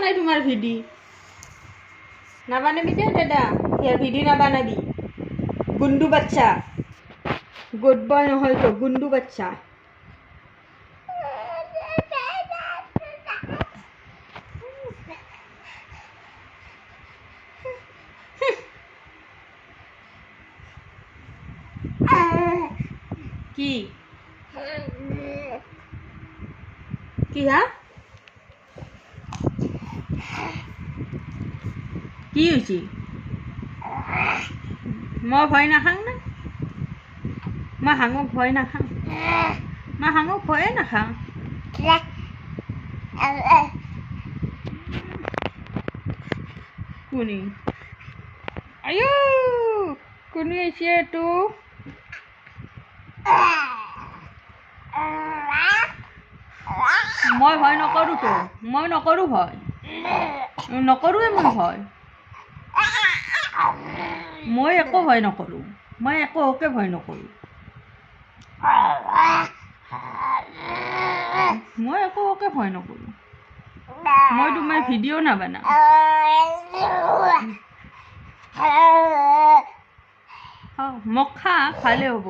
নাই তোমাৰ ভিডি নাবানাবি দে দাদা ইয়াৰ ভিডি নাবানাবি গুণ্ডু বাচ্চা গুড বয় নহয় তো গুণ্ডু বাচ্চা কি কি হা কি হয়েছে মই ভয় নাখাং না মই হাঙক ভয় নাখাং মই হাঙক ভয়ে নাখাং কোনি আয়ো কোনি আহিছে তো মই ভয় নকৰো তো মই নকৰো ভয় নকৰোৱে মই ভয় মই একো ভয় নকৰো মই একোকে ভয় নকৰো মই একোকে ভয় নকৰো মই তোমাৰ ভিডিঅ' নাবানাও মোক খা খালে হ'ব